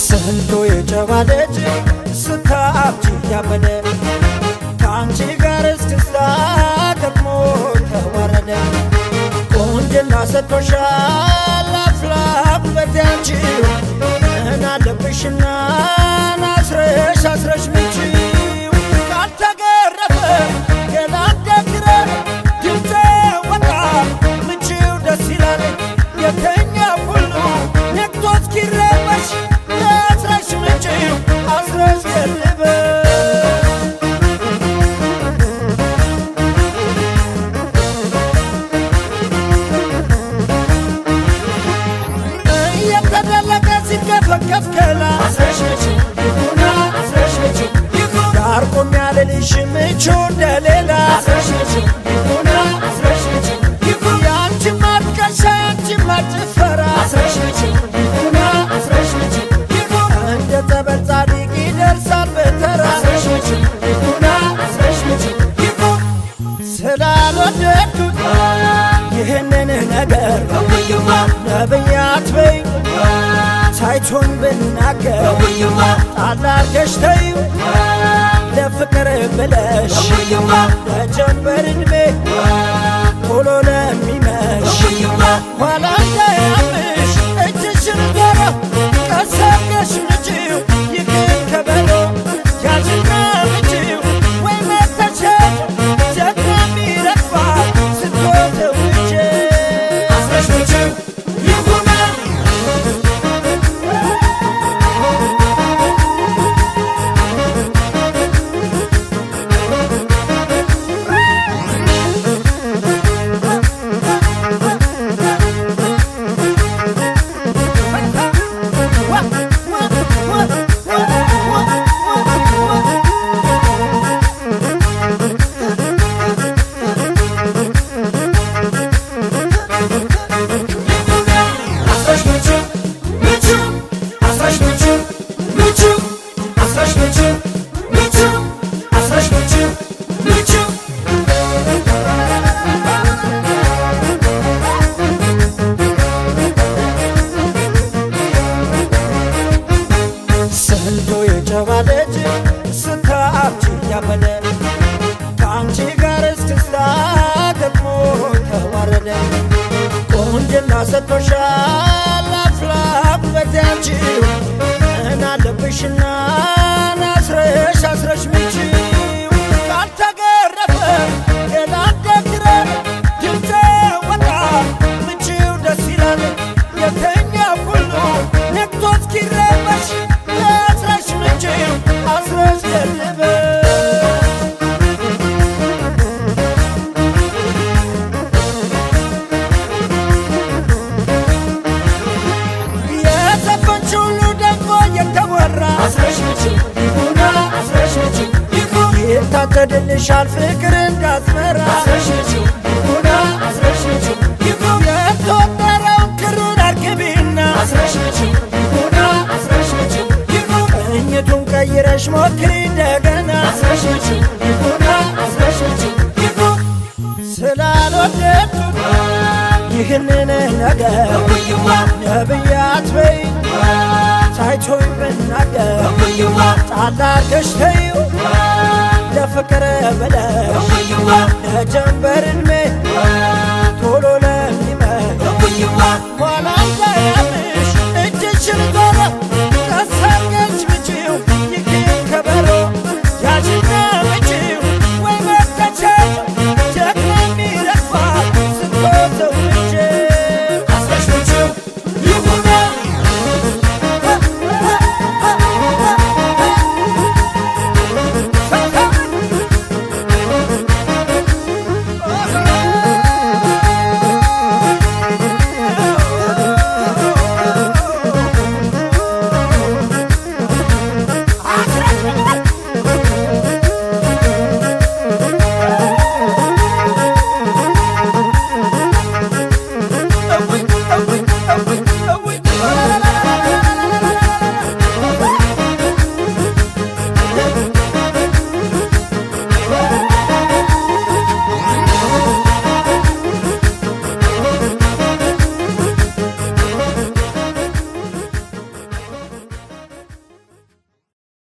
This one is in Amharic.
ስንቱ የጨባለች ስታብጂ ያበደ ከአንቺ ጋር እስክስታ ገጥሞ ተዋረደ ቆንጅና ሰጥቶሻል አፍላ ውበት ያንቺው ምን አለብሽና አስረሽ ምቺው ካልተገረፈ ገላደግረ ድምፄ ወጣ ምቺው ደስ ይላል የተኛ ሁሉ ነግቶ እስኪረበሽ አስረሽ ምቺው አስረሽ ገልበሽ ከፍከላ አስረሽ ምቺው ይሁና አስረሽ ምቺው ዳር ቆም ያለልሽ ምቹ እንደሌላ አስረሽ ምቺው ይሁና አስረሽ ምቺው ያንቺማ ትከሻ ያንቺማ ጭፈራ አስረሽ ምቺው ይሁና አስረሽ ምቺው እንደ ጸበል ጻድቅ ይደርሳል በተራ አስረሽ ምቺው ይሁና አስረሽ ምቺው ስላልወደድኩት ይህንን ነገር ነብይ አትበይ ሳይቶን ብናገር ጣል አርገሽ ተይው ለፍቅር ብለሽ ለጀንበር ዕድሜ ቶሎ ለሚመሽ ኋላ እንዳያምሽ እጅሽን ገራ ቀስ አርገሽ ምጪው ይቅር ከበሮ ያዝና ምጪው ወይ መተቸት ጀግናም ይረግፋል ስትወተውቼ አስረሽ ምጪው ይሁና ስንቱ የጨባለች ስታብጂ ያበደ ከአንቺ ጋር እስክስታ ገጥሞ ተዋረደ ቆንጅና ሰጥቶሻል አፍላ ውበት ያንቺው ምን አለብሽና አስረሽ ምቺው ካልተገረፈ ገላደግረ ድምፄ ወጣ ምቺው ደስ ይላል የተኛ ሁሉ ነግቶ እስኪረበሽ አስረሽ ምቺው አስረሽ ገልበሽ የዘፈንሽ ሁሉ ደግሞ የተወራ አስረሽ ምቺው ይሁና አስረሽ ምቺው ይታጨድልሻል ፍቅር እንዳዝመራ አስረሽ ምቺው ይሁና አስረሽ ምቺው የተወጠረውን ክሩን አርግቢና አስረሽ ምቺው ይሁና አስረሽ ምቺው ቅኝቱን ቀይረሽ ሞክሪ እንደገና አስረሽ ምቺው ይሁና አስረሽ ምቺው ስላልወደድኩት ይህንን ነገር ነብይ አትበይ ሳይቶን ብናገር ጣል አርገሽ ተይው ለፍቅር ብለሽ ለጀንበር ዕድሜ